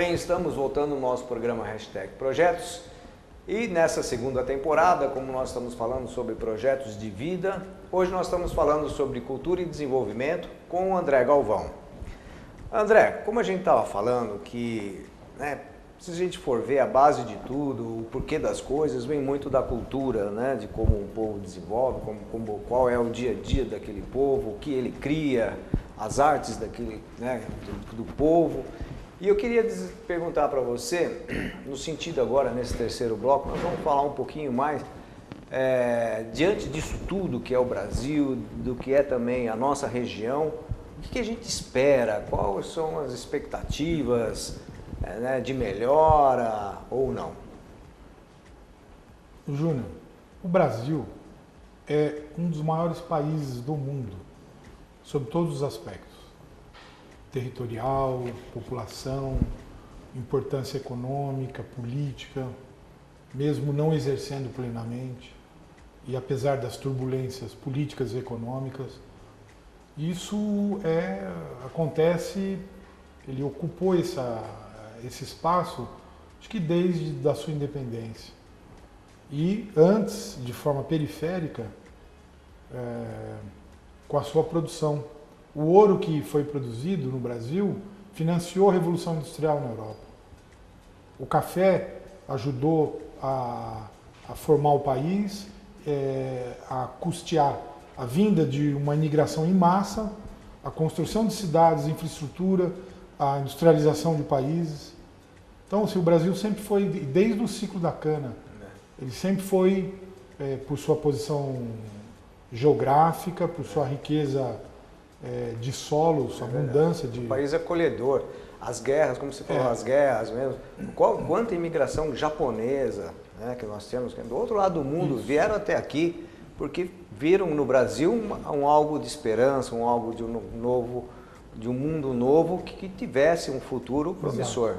Bem, estamos voltando ao nosso programa Projetos e nessa segunda temporada, como nós estamos falando sobre projetos de vida, hoje nós estamos falando sobre cultura e desenvolvimento com o André Galvão. André, como a gente estava falando que, se a gente for ver a base de tudo, o porquê das coisas, vem muito da cultura, de como um povo desenvolve, qual é o dia a dia daquele povo, o que ele cria, as artes daquele, do povo. E eu queria perguntar para você, no sentido agora, nesse terceiro bloco, nós vamos falar um pouquinho mais, diante disso tudo que é o Brasil, do que é também a nossa região, o que a gente espera, quais são as expectativas de melhora ou não? Júnior, o Brasil é um dos maiores países do mundo, sob todos os aspectos. Territorial, população, importância econômica, política, mesmo não exercendo plenamente, e apesar das turbulências políticas e econômicas, isso acontece, ele ocupou esse espaço, acho que desde a sua independência. E antes, de forma periférica, com a sua produção. O ouro que foi produzido no Brasil financiou a Revolução Industrial na Europa. O café ajudou a formar o país, a custear a vinda de uma imigração em massa, a construção de cidades, infraestrutura, a industrialização de países. Então, o Brasil sempre foi, desde o ciclo da cana, ele sempre foi, por sua posição geográfica, por sua riqueza de solo, sua abundância de... O país acolhedor. As guerras, como você falou, as guerras mesmo. Quanta imigração japonesa que nós temos, do outro lado do mundo, vieram até aqui porque viram no Brasil algo de esperança, algo de um mundo novo que tivesse um futuro promissor.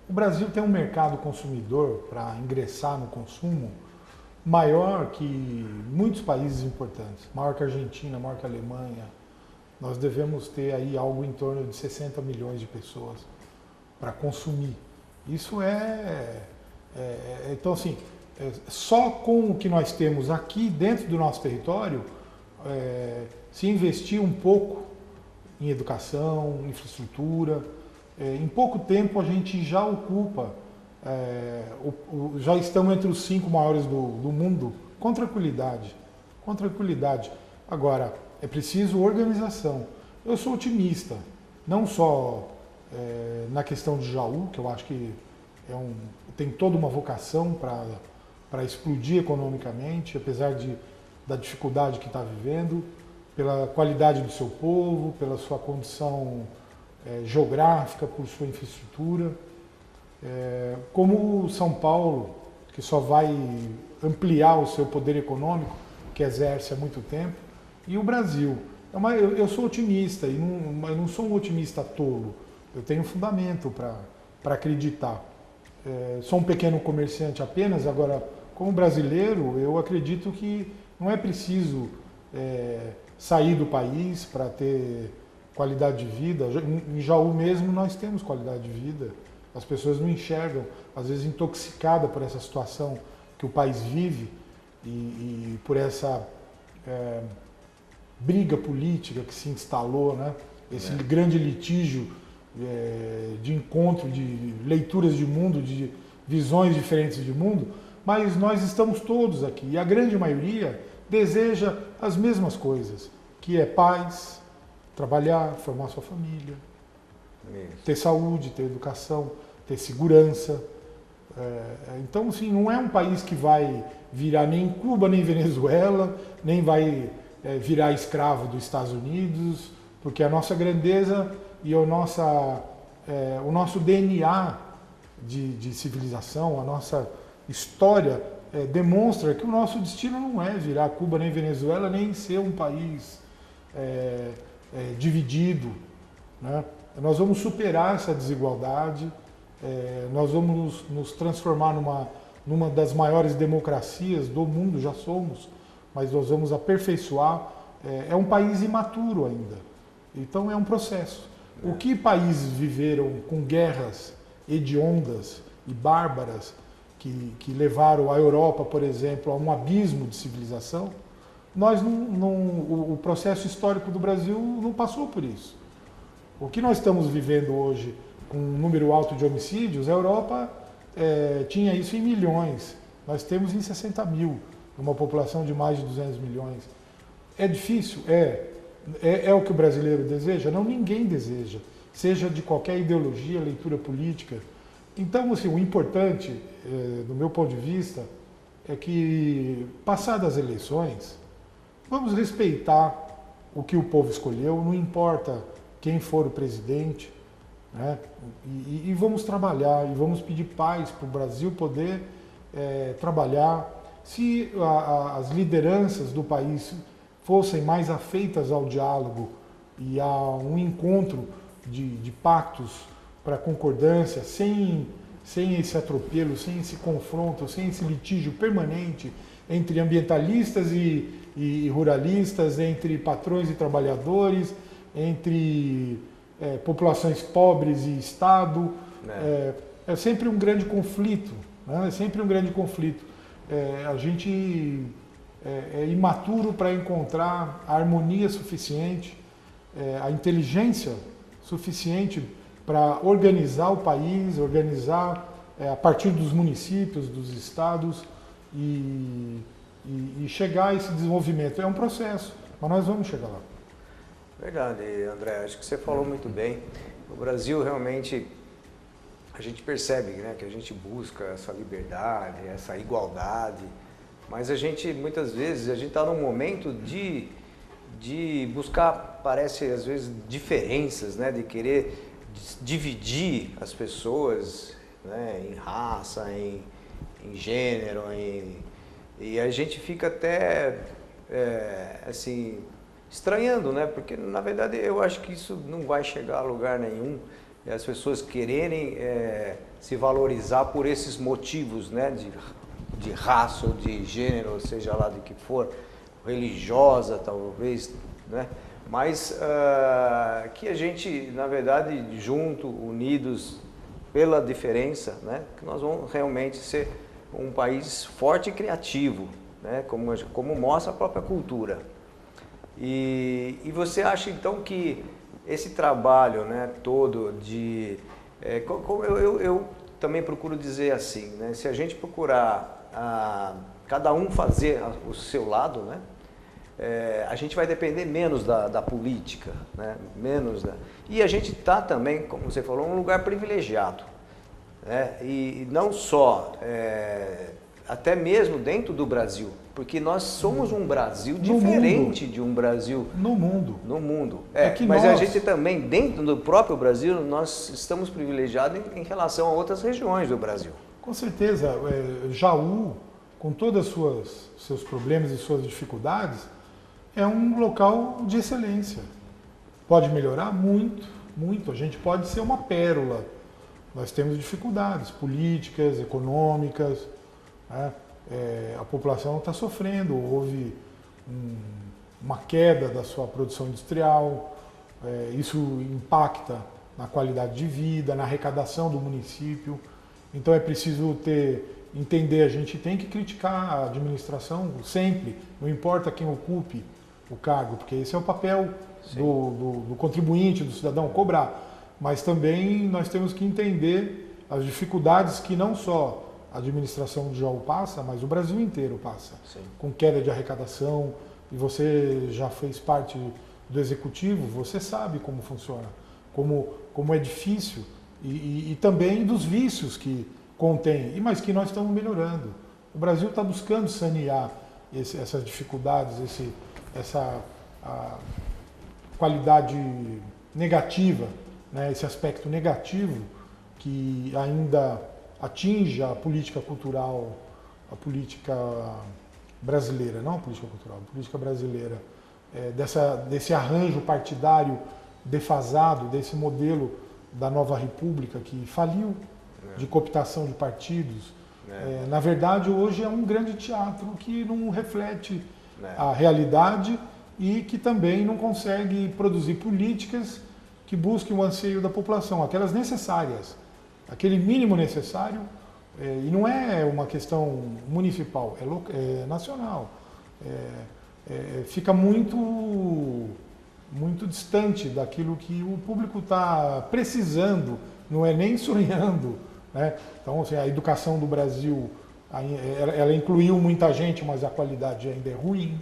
O Brasil tem um mercado consumidor para ingressar no consumo maior que muitos países importantes, maior que a Argentina, maior que a Alemanha. Nós devemos ter aí algo em torno de 60 milhões de pessoas para consumir. Isso então assim, só com o que nós temos aqui dentro do nosso território, se investir um pouco em educação, infraestrutura, em pouco tempo a gente já ocupa, já estamos entre os 5 maiores do mundo com tranquilidade. Com tranquilidade. Agora, é preciso organização. Eu sou otimista, não só na questão de Jaú, que eu acho que tem toda uma vocação para explodir economicamente, apesar da dificuldade que está vivendo, pela qualidade do seu povo, pela sua condição geográfica, por sua infraestrutura. Como São Paulo, que só vai ampliar o seu poder econômico, que exerce há muito tempo, e o Brasil. Eu sou otimista, mas não sou um otimista tolo. Eu tenho fundamento para acreditar. Sou um pequeno comerciante apenas, agora, como brasileiro, eu acredito que não é preciso sair do país para ter qualidade de vida. Em Jaú mesmo nós temos qualidade de vida. As pessoas não enxergam, às vezes intoxicadas por essa situação que o país vive e por essa briga política que se instalou, esse grande litígio de encontro, de leituras de mundo, de visões diferentes de mundo, mas nós estamos todos aqui e a grande maioria deseja as mesmas coisas, que é paz, trabalhar, formar sua família, ter saúde, ter educação, ter segurança. Então, assim, não é um país que vai virar nem Cuba, nem Venezuela, nem vai virar escravo dos Estados Unidos, porque a nossa grandeza e o nosso DNA de civilização, a nossa história demonstra que o nosso destino não é virar Cuba nem Venezuela, nem ser um país dividido. Nós vamos superar essa desigualdade, nós vamos nos transformar numa das maiores democracias do mundo, já somos, mas nós vamos aperfeiçoar. É um país imaturo ainda, então é um processo. O que países viveram com guerras hediondas e bárbaras que levaram a Europa, por exemplo, a um abismo de civilização, o processo histórico do Brasil não passou por isso. O que nós estamos vivendo hoje, com um número alto de homicídios, a Europa tinha isso em milhões. Nós temos em 60 mil, uma população de mais de 200 milhões. É difícil? É o que o brasileiro deseja? Não, ninguém deseja, seja de qualquer ideologia, leitura política. Então, assim, o importante, do meu ponto de vista, é que, passadas as eleições, vamos respeitar o que o povo escolheu, não importa quem for o presidente, né? E vamos trabalhar, e vamos pedir paz para o Brasil poder trabalhar. Se as lideranças do país fossem mais afeitas ao diálogo e a um encontro de pactos para concordância, sem esse atropelo, sem esse confronto, sem esse litígio permanente entre ambientalistas e ruralistas, entre patrões e trabalhadores, entre populações pobres e Estado. É sempre um grande conflito, né? É sempre um grande conflito. A gente é imaturo para encontrar a harmonia suficiente, a inteligência suficiente para organizar o país, organizar a partir dos municípios, dos estados e chegar a esse desenvolvimento. É um processo, mas nós vamos chegar lá. Verdade, André, acho que você falou muito bem. O Brasil realmente, a gente percebe, né, que a gente busca essa liberdade, essa igualdade, mas a gente, muitas vezes, a gente está num momento de buscar, parece às vezes, diferenças, né, de querer dividir as pessoas, né, em raça, em gênero, e a gente fica até, assim, estranhando, né, porque na verdade eu acho que isso não vai chegar a lugar nenhum, as pessoas quererem se valorizar por esses motivos, né, de raça ou de gênero, seja lá de que for, religiosa talvez, né? Mas que a gente, na verdade, junto, unidos pela diferença, né, que nós vamos realmente ser um país forte e criativo, né, como mostra a própria cultura. E você acha então que esse trabalho, né, todo de... como eu também procuro dizer assim, né, se a gente procurar cada um fazer o seu lado, né, a gente vai depender menos da política, né? E a gente está também, como você falou, num lugar privilegiado, né? E não só, até mesmo dentro do Brasil, porque nós somos um Brasil diferente de um Brasil... No mundo. No mundo. Mas a gente também, dentro do próprio Brasil, nós estamos privilegiados em relação a outras regiões do Brasil. Com certeza. Jaú, com todos os seus problemas e suas dificuldades, é um local de excelência. Pode melhorar muito, muito. A gente pode ser uma pérola. Nós temos dificuldades políticas, econômicas, né? A população está sofrendo, houve uma queda da sua produção industrial, isso impacta na qualidade de vida, na arrecadação do município. Então é preciso entender, a gente tem que criticar a administração sempre, não importa quem ocupe o cargo, porque esse é o papel do contribuinte, do cidadão, cobrar. Mas também nós temos que entender as dificuldades que não só a administração de Jaú passa, mas o Brasil inteiro passa. Sim. Com queda de arrecadação, e você já fez parte do executivo, você sabe como funciona, como é difícil, e também dos vícios que contém, mas que nós estamos melhorando. O Brasil está buscando sanear essas dificuldades, essa qualidade negativa, né, esse aspecto negativo que ainda atinge a política cultural, a política brasileira, não a política cultural, a política brasileira, desse arranjo partidário defasado, desse modelo da nova república que faliu, de cooptação de partidos. Na verdade, hoje é um grande teatro que não reflete a realidade e que também não consegue produzir políticas que busquem o anseio da população, aquelas necessárias, aquele mínimo necessário, e não é uma questão municipal, é nacional. Fica muito distante daquilo que o público está precisando, não é nem sonhando, né? Então, assim, a educação do Brasil, ela incluiu muita gente, mas a qualidade ainda é ruim,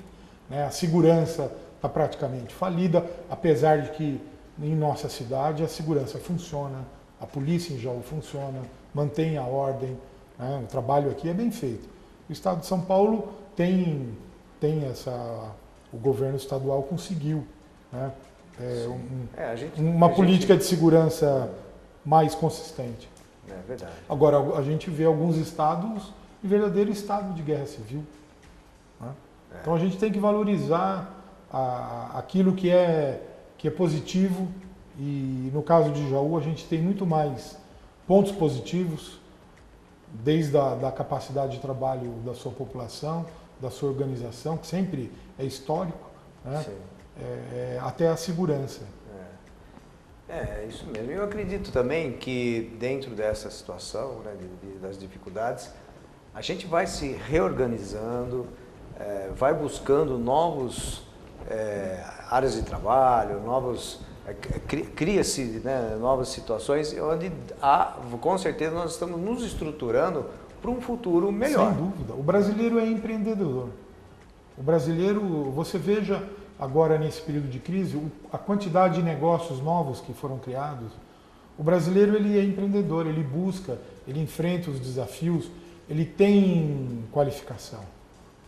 né? A segurança está praticamente falida, apesar de que em nossa cidade a segurança funciona, a polícia em Jaú funciona, mantém a ordem, né? O trabalho aqui é bem feito. O Estado de São Paulo tem o governo estadual conseguiu, né? Uma política de segurança mais consistente. É verdade. Agora, a gente vê alguns estados em verdadeiro estado de guerra civil, né? Então a gente tem que valorizar aquilo que é positivo, e no caso de Jaú a gente tem muito mais pontos positivos, desde a capacidade de trabalho da sua população, da sua organização, que sempre é histórico, né? Até a segurança. É isso mesmo. Eu acredito também que dentro dessa situação, né, das dificuldades, a gente vai se reorganizando, vai buscando novos áreas de trabalho, cria-se, né, novas situações onde com certeza nós estamos nos estruturando para um futuro melhor. Sem dúvida. O brasileiro é empreendedor. O brasileiro, você veja agora nesse período de crise, a quantidade de negócios novos que foram criados. O brasileiro, ele é empreendedor, ele busca, ele enfrenta os desafios, ele tem qualificação,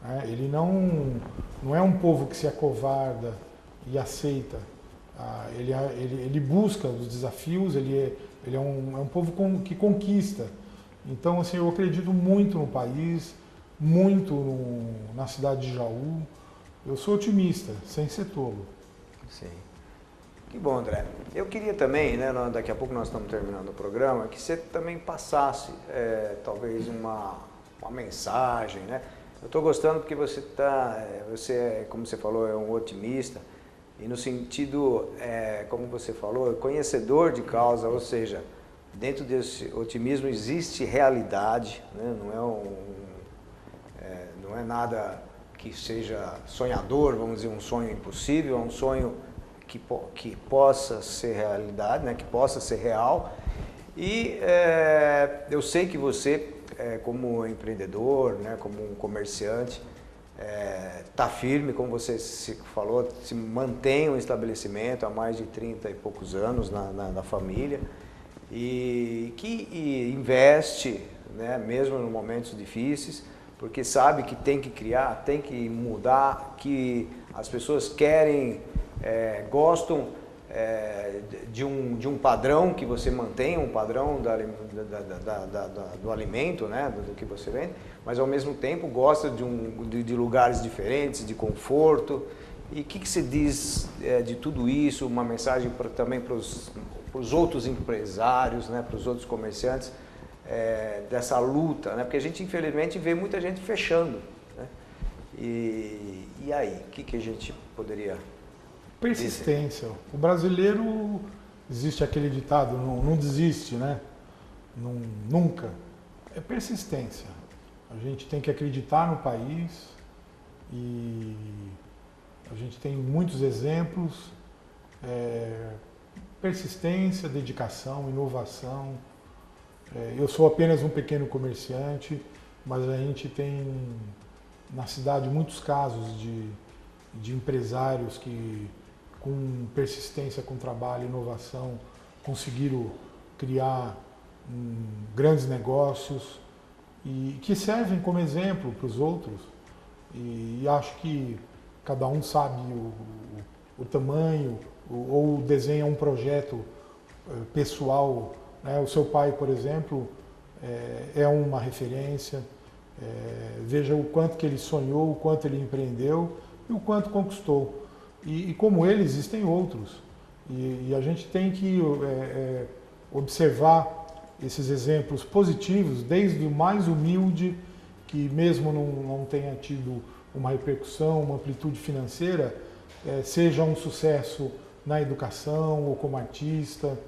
né? Ele não é um povo que se acovarda e aceita. Ele busca os desafios, ele é um povo que conquista. Então, assim, eu acredito muito no país, muito na cidade de Jaú. Eu sou otimista, sem ser tolo. Sim. Que bom, André. Eu queria também, né, daqui a pouco nós estamos terminando o programa, que você também passasse talvez uma mensagem, né? Eu estou gostando porque você como você falou, é um otimista, e no sentido, como você falou, conhecedor de causa, ou seja, dentro desse otimismo existe realidade, né? Não é nada que seja sonhador, vamos dizer, um sonho impossível, é um sonho que possa ser realidade, né? Que possa ser real. E eu sei que você, como empreendedor, né? Como um comerciante, está firme, como você falou, se mantém um estabelecimento há mais de 30 e poucos anos na família, e que investe, né? Mesmo em momentos difíceis, porque sabe que tem que criar, tem que mudar, que as pessoas querem, gostam de um padrão que você mantém, um padrão do alimento, né, do que você vende, mas ao mesmo tempo gosta de lugares diferentes, de conforto. E o que se diz de tudo isso, uma mensagem também para os outros empresários, né, para os outros comerciantes, dessa luta, né? Porque a gente infelizmente vê muita gente fechando, né? E aí, o que a gente poderia persistência. Dizer? O brasileiro, existe aquele ditado, não desiste, né? Nunca. É persistência. A gente tem que acreditar no país, e a gente tem muitos exemplos, persistência, dedicação, inovação. Eu sou apenas um pequeno comerciante, mas a gente tem na cidade muitos casos de empresários que, com persistência, com trabalho, inovação, conseguiram criar grandes negócios e que servem como exemplo para os outros. E acho que cada um sabe o tamanho ou desenha um projeto pessoal. O seu pai, por exemplo, é uma referência. Veja o quanto que ele sonhou, o quanto ele empreendeu e o quanto conquistou. E como ele, existem outros. E a gente tem que observar esses exemplos positivos, desde o mais humilde, que mesmo não tenha tido uma repercussão, uma amplitude financeira, seja um sucesso na educação ou como artista,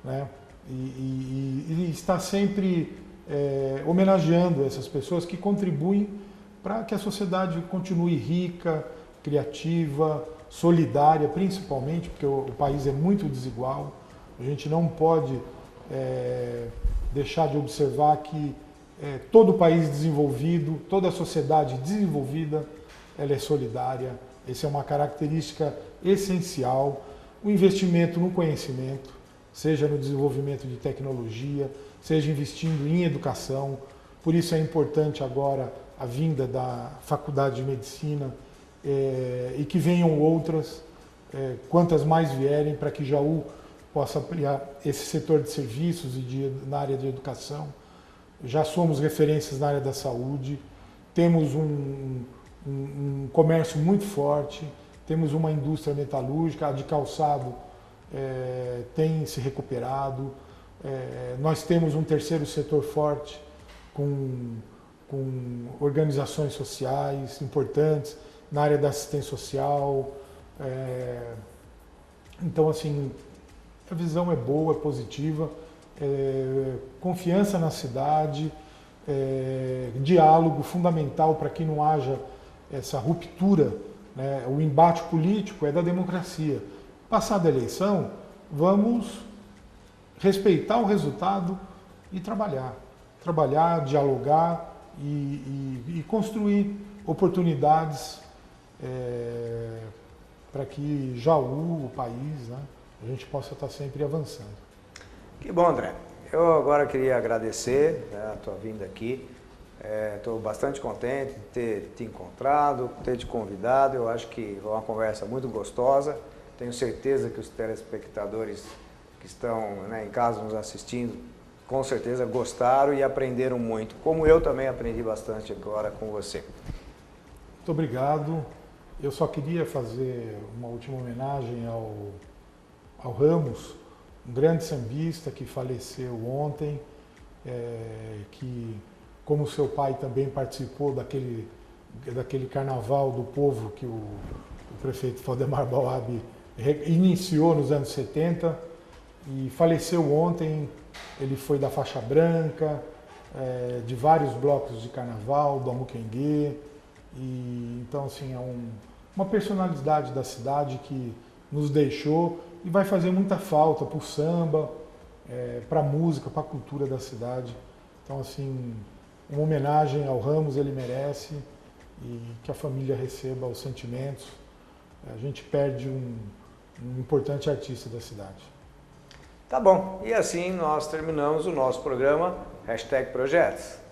né? e está sempre homenageando essas pessoas que contribuem para que a sociedade continue rica, criativa, solidária, principalmente, porque o país é muito desigual. A gente não pode deixar de observar que todo país desenvolvido, toda sociedade desenvolvida, ela é solidária. Essa é uma característica essencial. O investimento no conhecimento, seja no desenvolvimento de tecnologia, seja investindo em educação. Por isso é importante agora a vinda da Faculdade de Medicina e que venham outras, quantas mais vierem, para que Jaú possa ampliar esse setor de serviços e na área de educação. Já somos referências na área da saúde, temos um comércio muito forte, temos uma indústria metalúrgica, a de calçado tem se recuperado, nós temos um terceiro setor forte com organizações sociais importantes na área da assistência social. Então, assim, a visão é boa, é positiva, confiança na cidade, diálogo fundamental para que não haja essa ruptura, né? O embate político é da democracia. Passada a eleição, vamos respeitar o resultado e trabalhar, dialogar e construir oportunidades para que Jaú, o país, né, a gente possa estar sempre avançando. Que bom, André. Eu agora queria agradecer, né, a tua vinda aqui. Estou bastante contente de ter te encontrado, ter te convidado. Eu acho que foi uma conversa muito gostosa. Tenho certeza que os telespectadores que estão, né, em casa nos assistindo, com certeza gostaram e aprenderam muito, como eu também aprendi bastante agora com você. Muito obrigado. Eu só queria fazer uma última homenagem ao Ramos, um grande sambista que faleceu ontem, que, como seu pai também participou daquele carnaval do povo que o prefeito Valdemar Bauab iniciou nos anos 70 e faleceu ontem. Ele foi da faixa branca, de vários blocos de carnaval, do Amuquengue, e então, assim, é uma personalidade da cidade que nos deixou e vai fazer muita falta para o samba, para a música, para a cultura da cidade. Então, assim, uma homenagem ao Ramos, ele merece, e que a família receba os sentimentos. A gente perde um importante artista da cidade. Tá bom, e assim nós terminamos o nosso programa #Projetos.